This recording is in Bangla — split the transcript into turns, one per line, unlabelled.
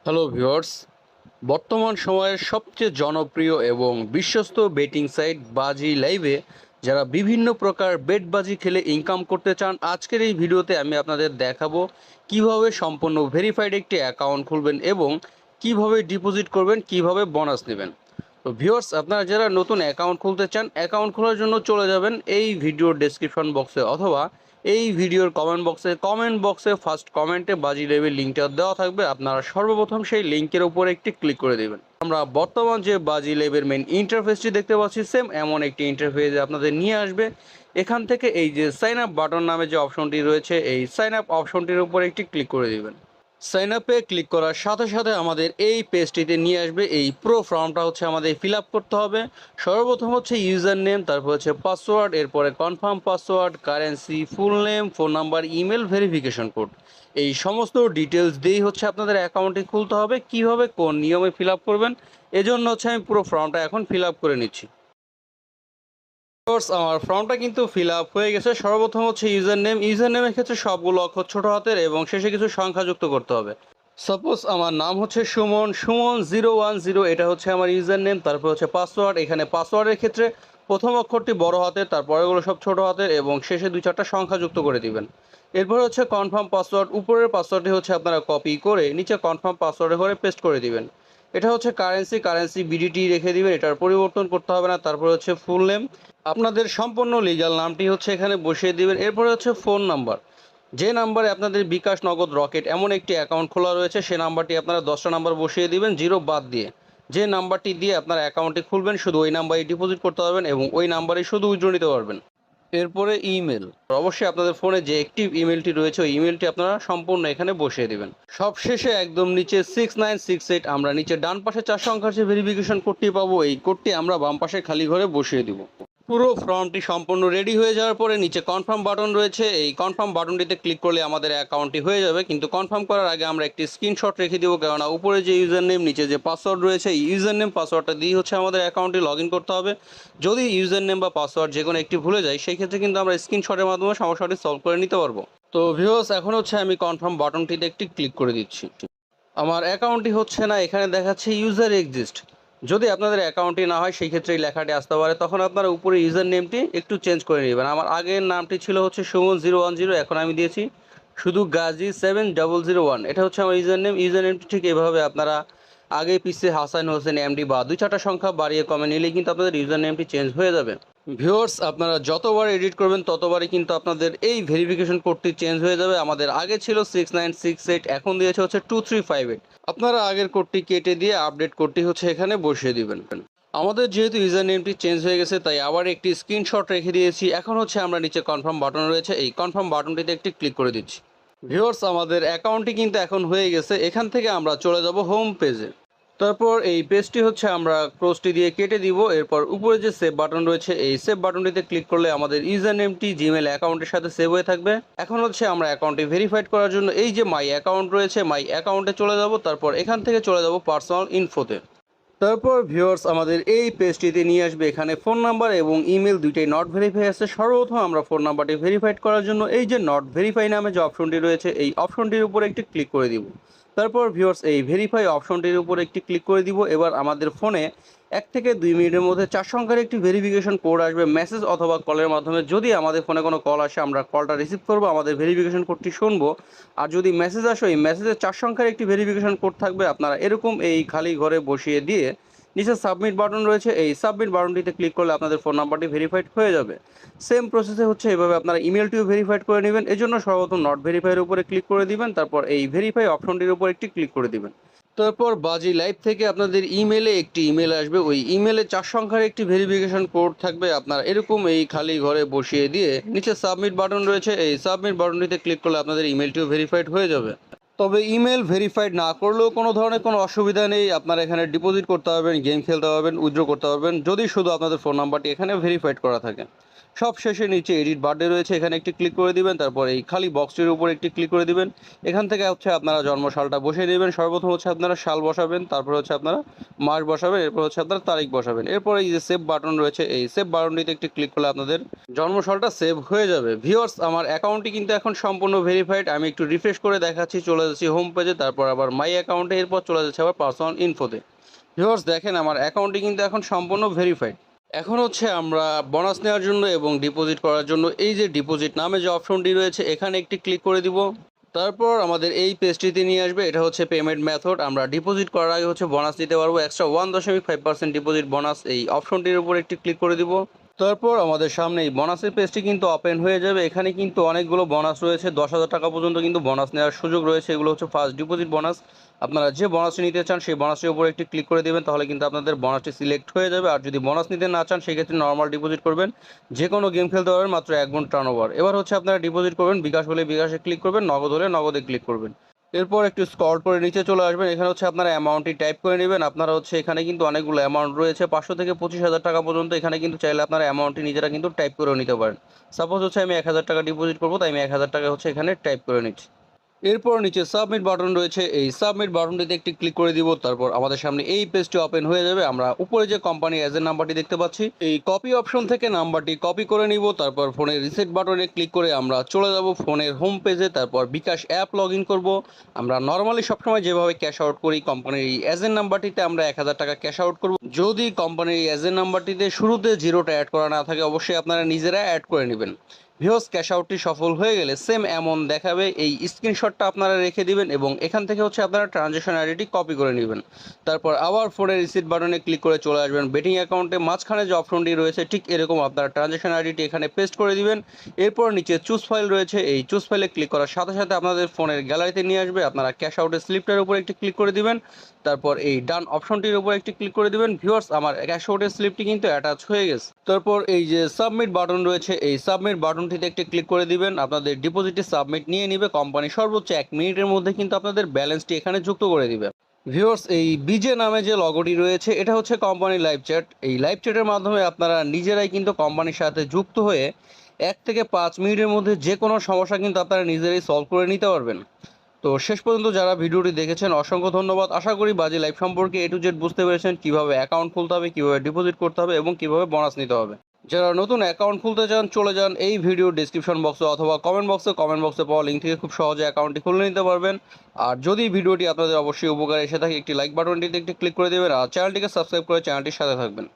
হ্যালো ভিউয়ার্স, বর্তমান সময়ের সবচেয়ে জনপ্রিয় এবং বিশ্বস্ত বেটিং সাইট বাজি লাইভে যারা বিভিন্ন প্রকার বেটবাজি খেলে ইনকাম করতে চান, আজকের এই ভিডিওতে আমি আপনাদের দেখাবো কিভাবে সম্পূর্ণ ভেরিফাইড একটি অ্যাকাউন্ট খুলবেন এবং কিভাবে ডিপোজিট করবেন, কিভাবে বোনাস নেবেন। তো ভিউয়ার্স, আপনারা যারা নতুন অ্যাকাউন্ট খুলতে চান, অ্যাকাউন্ট খোলার জন্য চলে যাবেন এই ভিডিওর ডেসক্রিপশন বক্সে অথবা এই ভিডিওর কমেন্ট বক্সে ফার্স্ট কমেন্টে বাজি লাইভের লিঙ্কটা দেওয়া থাকবে। আপনারা সর্বপ্রথম সেই লিঙ্কের উপরে একটি ক্লিক করে দেবেন। আমরা বর্তমান যে বাজি লাইভের মেইন ইন্টারফেসটি দেখতে পাচ্ছি, সেম এমন একটি ইন্টারফেস আপনাদের নিয়ে আসবে। এখান থেকে এই যে সাইন আপ বাটন নামে যে অপশনটি রয়েছে, এই সাইন আপ অপশনটির উপরে একটি ক্লিক করে দেবেন। সাইন আপে ক্লিক করার সাথে সাথে আমাদের এই পেজটিতে নিয়ে আসবে। এই পুরো ফর্মটা হচ্ছে আমাদের ফিল আপ করতে হবে। সর্বপ্রথম হচ্ছে ইউজার নেম, তারপর হচ্ছে পাসওয়ার্ড, এরপরে confirm password, currency, full name, phone number, email, verification code. এই সমস্ত ডিটেলস দিয়েই হচ্ছে আপনাদের অ্যাকাউন্টটি খুলতে হবে। কীভাবে কোন নিয়মে ফিল আপ করবেন, এজন্য হচ্ছে আমি পুরো ফর্মটা এখন ফিল আপ করে নিচ্ছি। আমার ফর্মটা কিন্তু ফিল আপ হয়ে গেছে। সর্বপ্রথম হচ্ছে ইউজার নেমের ক্ষেত্রে সবগুলো অক্ষর ছোট হাতের এবং শেষে কিছু সংখ্যা যুক্ত করতে হবে। সাপোজ আমার নাম হচ্ছে সুমন 010, এটা হচ্ছে আমার ইউজার নেম। তারপর হচ্ছে পাসওয়ার্ড, এখানে পাসওয়ার্ডের ক্ষেত্রে প্রথম অক্ষরটি বড় হাতের, তারপরেগুলো সব ছোট হাতের এবং শেষে 2-4টা সংখ্যা যুক্ত করে দিবেন। এরপর হচ্ছে কনফার্ম পাসওয়ার্ড, উপরের পাসওয়ার্ডটি হচ্ছে আপনারা কপি করে নিচে কনফার্ম পাসওয়ার্ডে করে পেস্ট করে দিবেন। এটা হচ্ছে কারেন্সি বিডিটি রেখে দিবেন, এটার পরিবর্তন করতে হবে না। তারপর হচ্ছে ফুল নেম, আপনাদের সম্পূর্ণ লিগ্যাল নামটি হচ্ছে এখানে বসিয়ে দিবেন। এরপরে হচ্ছে ফোন নাম্বার, যে নাম্বারে আপনাদের বিকাশ, নগদ, রকেট এমন একটি অ্যাকাউন্ট খোলা রয়েছে, সে নাম্বারটি আপনারা 10টা নাম্বার বসিয়ে দিবেন, জিরো বাদ দিয়ে। যে নাম্বারটি দিয়ে আপনারা অ্যাকাউন্টটি খুলবেন, শুধু ওই নাম্বারই ডিপোজিট করতে পারবেন এবং ওই নাম্বারেই শুধু উইথড্র নিতে পারবেন। এরপরে ইমেল, অবশ্যই আপনাদের ফোনে যে অ্যাক্টিভ ইমেলটি রয়েছে ওই ইমেলটি আপনারা সম্পূর্ণ এখানে বসিয়ে দিবেন। সবশেষে একদম নিচে 6968, আমরা নিচে ডান পাশে 4 সংখ্যার যে ভেরিফিকেশন কোডটি পাবো, এই কোডটি আমরা বাম পাশে খালি ঘরে বসিয়ে দিব। পুরো ফর্মটি সম্পূর্ণ রেডি হয়ে যাওয়ার পরে নিচে কনফার্ম বাটন রয়েছে, এই কনফার্ম বাটনটিতে ক্লিক করলে আমাদের অ্যাকাউন্টটি হয়ে যাবে। কিন্তু কনফার্ম করার আগে আমরা একটি স্ক্রিনশট রেখে দেবো, কেননা উপরে যে ইউজার নেম, নিচে যে পাসওয়ার্ড রয়েছে, এই ইউজার নেম পাসওয়ার্ডটা দিয়ে হচ্ছে আমাদের অ্যাকাউন্টটি লগ ইন করতে হবে। যদি ইউজার নেম বা পাসওয়ার্ড যে কোনো একটি ভুলে যাই, সেই ক্ষেত্রে কিন্তু আমরা স্ক্রিনশটের মাধ্যমে সমস্যাটি সলভ করে নিতে পারবো। তো ভিউয়ার্স, এখন হচ্ছে আমি কনফার্ম বাটনটিতে একটি ক্লিক করে দিচ্ছি। আমার অ্যাকাউন্টটি হচ্ছে না, এখানে দেখাচ্ছে ইউজার এক্সিস্ট। যদি আপনাদের অ্যাকাউন্টটি না হয়, সেই ক্ষেত্রে এই লেখাটি আসতে পারে। তখন আপনারা উপরে ইউজার নেমটি একটু চেঞ্জ করে নেবেন। আমার আগের নামটি ছিল হচ্ছে সুমন 010, এখন আমি দিয়েছি শুধু গাজী 7001। এটা হচ্ছে আমার ইউজার নেমটি ঠিক এভাবে আপনারা আগে পিছিয়ে হাসান হোসেন এমডি বা 2-4টা সংখ্যা বাড়িয়ে কমে নিলেই কিন্তু আপনাদের ইউজার নেমটি চেঞ্জ হয়ে যাবে। ভিউয়ার্স, আপনারা যতবার এডিট করবেন ততবারই কিন্তু আপনাদের এই ভেরিফিকেশন কোডটি চেঞ্জ হয়ে যাবে। আমাদের আগে ছিল 6968, এখন দিয়েছে হচ্ছে 2358। আপনারা আগের কোডটি কেটে দিয়ে আপডেট কোডটি হচ্ছে এখানে বসিয়ে দিবেন। আমাদের যেহেতু ইউজার নেমটি চেঞ্জ হয়ে গেছে, তাই আবার একটি স্ক্রিনশট রেখে দিয়েছি। এখন হচ্ছে আমরা নিচে কনফার্ম বাটন রয়েছে, এই কনফার্ম বাটনটিতে একটি ক্লিক করে দিচ্ছি। ভিউয়ার্স, আমাদের অ্যাকাউন্টটি কিন্তু এখন হয়ে গেছে। এখান থেকে আমরা চলে যাব হোম পেজে। তারপর এই পেজটি হচ্ছে আমরা ক্রসটি দিয়ে কেটে দিব। এরপর উপরে যে সেভ বাটন রয়েছে, এই সেভ বাটনটিতে ক্লিক করলে আমাদের ইউজার নেমটি জিমেল অ্যাকাউন্টের সাথে সেভ হয়ে থাকবে। এখন হচ্ছে আমরা অ্যাকাউন্টটি ভেরিফাইড করার জন্য এই যে মাই অ্যাকাউন্ট রয়েছে, মাই অ্যাকাউন্টে চলে যাব। তারপর এখান থেকে চলে যাব পার্সোনাল ইনফোতে। তারপর ভিউয়ার্স, আমাদের এই পেজটিতে নিয়ে আসবে। এখানে ফোন নাম্বার এবং ইমেল দুইটাই নট ভেরিফাই আছে। সর্বপ্রথম আমরা ফোন নাম্বারটি ভেরিফাইড করার জন্য এই যে নট ভেরিফাই নামে যে অপশনটি রয়েছে, এই অপশনটির উপর একটি ক্লিক করে দিব। তারপর ভিউয়ার্স, এই ভেরিফাই অপশনটির উপর একটি ক্লিক করে দিব। এবার আমাদের ফোনে 1 থেকে 2 মিনিটের মধ্যে 4 সংখ্যার একটি ভেরিফিকেশন কোড আসবে মেসেজ অথবা কলের মাধ্যমে। যদি আমাদের ফোনে কোনো কল আসে, আমরা কলটা রিসিভ করব, আমাদের ভেরিফিকেশন কোডটি শুনবো। আর যদি মেসেজ আসে, এই মেসেজে 4 সংখ্যার একটি ভেরিফিকেশন কোড থাকবে। আপনারা এরকম এই খালি ঘরে বসিয়ে দিয়ে নিচে সাবমিট বাটন রয়েছে, এই সাবমিট বাটনটিতে ক্লিক করলে আপনাদের ফোন নাম্বারটি ভেরিফাইড হয়ে যাবে। সেম প্রসেসে হচ্ছে এভাবে আপনারা ইমেলটিও ভেরিফাইড করে নেবেন। এজন্য সর্বপ্রথম নট ভেরিফাইয়ের উপরে ক্লিক করে দিবেন, তারপর এই ভেরিফাই অপশনটির উপর একটি ক্লিক করে দিবেন। তারপর বাজি লাইভ থেকে আপনাদের ইমেলে একটি ইমেল আসবে। ওই ইমেলে 4 সংখ্যার একটি ভেরিফিকেশন কোড থাকবে। আপনারা এরকম এই খালি ঘরে বসিয়ে দিয়ে নিচে সাবমিট বাটন রয়েছে, এই সাবমিট বাটনটিতে ক্লিক করলে আপনাদের ইমেলটিও ভেরিফাইড হয়ে যাবে। তবে ইমেল ভেরিফাইড না করলেও কোনো ধরনের কোনো অসুবিধা নেই। আপনারা এখানে ডিপোজিট করতে পারবেন, গেম খেলতে পারবেন, উইথড্র করতে পারবেন, যদি শুধু আপনাদের ফোন নাম্বারটি এখানে ভেরিফাইড করা থাকে। সব শেষে নিচে এডিট বার্থডে রয়েছে, এখানে একটি ক্লিক করে দিবেন। তারপর এই খালি বক্সটির উপর একটি ক্লিক করে দিবেন। এখান থেকে হচ্ছে আপনারা জন্মসালটা বসিয়ে দেবেন। সর্বপ্রথম হচ্ছে আপনারা সাল বসাবেন, তারপর হচ্ছে আপনারা মাস বসাবেন, এরপর হচ্ছে আপনারা তারিখ বসাবেন। এরপর এই যে সেভ বাটন রয়েছে, এই সেভ বাটনটিতে একটি ক্লিক করলে আপনাদের জন্মসালটা সেভ হয়ে যাবে। ভিউয়ার্স, আমার অ্যাকাউন্টটি কিন্তু এখন সম্পূর্ণ ভেরিফাইড। আমি একটু রিফ্রেশ করে দেখাচ্ছি, চলে যাচ্ছি হোম পেজে, তারপর আবার মাই অ্যাকাউন্টে, এরপর চলে যাচ্ছে আবার পার্সোনাল ইনফোতে। ভিউয়ার্স দেখেন, আমার অ্যাকাউন্টটি কিন্তু এখন সম্পূর্ণ ভেরিফাইড। এখন হচ্ছে আমরা বোনাস নেওয়ার জন্য এবং ডিপোজিট করার জন্য এই যে ডিপোজিট নামে যে অপশনটি রয়েছে এখানে একটি ক্লিক করে দিব। তারপর আমাদের এই পেজটিতে নিয়ে আসবে, এটা হচ্ছে পেমেন্ট মেথড। আমরা ডিপোজিট করার আগে হচ্ছে বোনাস দিতে পারবো, এক্সট্রা 1.5% ডিপোজিট বোনাস। এই অপশনটির উপর একটি ক্লিক করে দিব। তারপর আমাদের সামনে এই বোনাসের পেজটি কিন্তু ওপেন হয়ে যাবে। এখানে কিন্তু অনেকগুলো বোনাস রয়েছে, 10,000 টাকা পর্যন্ত কিন্তু বোনাস নেওয়ার সুযোগ রয়েছে। এগুলো হচ্ছে ফার্স্ট ডিপোজিট বোনাস। আপনারা যে বোনাসটি নিতে চান সেই বোনাসটির উপর একটি ক্লিক করে দেবেন, তাহলে কিন্তু আপনাদের বোনাসটি সিলেক্ট হয়ে যাবে। আর যদি বোনাস নিতে না চান সেক্ষেত্রে নর্মাল ডিপোজিট করবেন, যে কোনো গেম খেলতে পারবেন মাত্র 1 গুণ টার্নওভার। এবার হচ্ছে আপনারা ডিপোজিট করবেন, বিকাশ হলে বিকাশে ক্লিক করবেন, নগদ হলে নগদে ক্লিক করবেন। এরপর একটু স্ক্রল করে নিচে চলে আসবেন, এখানে হচ্ছে আপনারা অ্যামাউন্টটি টাইপ করে নেবেন। আপনারা হচ্ছে এখানে কিন্তু অনেকগুলো অ্যামাউন্ট রয়েছে, 500 থেকে 25,000 টাকা পর্যন্ত। এখানে কিন্তু চাইলে আপনারা অ্যামাউন্টটি নিজেরা কিন্তু টাইপ করেও নিতে পারেন। সাপোজ হচ্ছে আমি 1,000 টাকা ডিপোজিট করবো, তাই আমি 1,000 টাকা হচ্ছে এখানে টাইপ করে নিচ্ছি। এরপর নিচে সাবমিট বাটন রয়েছে, এই সাবমিট বাটনটিতে একটি ক্লিক করে দিব। তারপর আমাদের সামনে এই পেজটি ওপেন হয়ে যাবে। আমরা উপরে যে কোম্পানি এজেন্ট নাম্বারটি দেখতে পাচ্ছি, এই কপি অপশন থেকে নাম্বারটি কপি করে নিব। তারপর ফোনের রিসেট বাটনে ক্লিক করে আমরা চলে যাব ফোনের হোম পেজে। তারপর বিকাশ অ্যাপ লগ ইন করবো। আমরা নর্মালি সবসময় যেভাবে ক্যাশ আউট করি, কোম্পানির এই এজেন্ট নাম্বারটিতে আমরা 1,000 টাকা ক্যাশ আউট করব। যদি কোম্পানির এই এজেন্ট নাম্বারটিতে শুরুতে জিরোটা অ্যাড করা না থাকে, অবশ্যই আপনারা নিজেরা অ্যাড করে নেবেন। ভিউয়ার্স, ক্যাশ আউটটি সফল হয়ে গেলে সেম অ্যামাউন্ট দেখাবে, এই স্ক্রিনশটটা আপনারা রেখে দিবেন এবং এখান থেকে হচ্ছে আপনারা ট্রানজ্যাকশন আইডিটি কপি করে নেবেন। তারপর আবার ফোনের রিসিট বাটনে ক্লিক করে চলে আসবেন বেটিং অ্যাকাউন্টে। মাঝখানে যে অপশনটি রয়েছে ঠিক এরকম আপনারা ট্রানজ্যাকশন আইডিটি এখানে পেস্ট করে দিবেন। এরপর নিচে চুজ ফাইল রয়েছে, এই চুজ ফাইলে ক্লিক করার সাথে সাথে আপনাদের ফোনের গ্যালারিতে নিয়ে আসবে। আপনারা ক্যাশ আউটের স্লিপটার উপর একটি ক্লিক করে দিবেন, তারপর এই ডান অপশনটির উপর একটি ক্লিক করে দিবেন। ভিউয়ার্স, আমার ক্যাশ আউটের স্লিপটি কিন্তু অ্যাটাচ হয়ে গেছে। তারপর এই যে সাবমিট বাটন রয়েছে, এই সাবমিট বাটনটিতে একটি ক্লিক করে দিবেন। আপনাদের ডিপোজিটটি সাবমিট নিয়ে নিবে কোম্পানি, সর্বোচ্চ 1 মিনিটের মধ্যে কিন্তু আপনাদের ব্যালেন্সটি এখানে যুক্ত করে দিবে। ভিউয়ার্স, এই বিজে নামে যে লগোটি রয়েছে এটা হচ্ছে কোম্পানির লাইভ চ্যাট। এই লাইভ চ্যাটের মাধ্যমে আপনারা নিজেরাই কিন্তু কোম্পানির সাথে যুক্ত হয়ে 1 থেকে 5 মিনিটের মধ্যে যে কোনো সমস্যা কিন্তু আপনারা নিজেরাই সলভ করে নিতে পারবেন। তো শেষ পর্যন্ত যারা ভিডিওটি দেখেছেন অসংখ্য ধন্যবাদ। আশা করি বাজে লাইভ সম্পর্কে A to Z বুঝতে পেরেছেন, কিভাবে অ্যাকাউন্ট খুলতে হবে, কিভাবে ডিপোজিট করতে হবে এবং কিভাবে বোনাস নিতে হবে। যারা নতুন অ্যাকাউন্ট খুলতে চান চলে যান এই ভিডিও ডিসক্রিপশন বক্সে অথবা কমেন্ট বক্সে পাওয়া লিঙ্ক থেকে খুব সহজে অ্যাকাউন্টটি খুলে নিতে পারবেন। আর যদি ভিডিওটি আপনাদের অবশ্যই উপকারে এসে থাকে, একটি লাইক বাটনটিতে একটি ক্লিক করে দেবেন আর চ্যানেলটিকে সাবস্ক্রাইব করে চ্যানেলটির সাথে থাকবেন।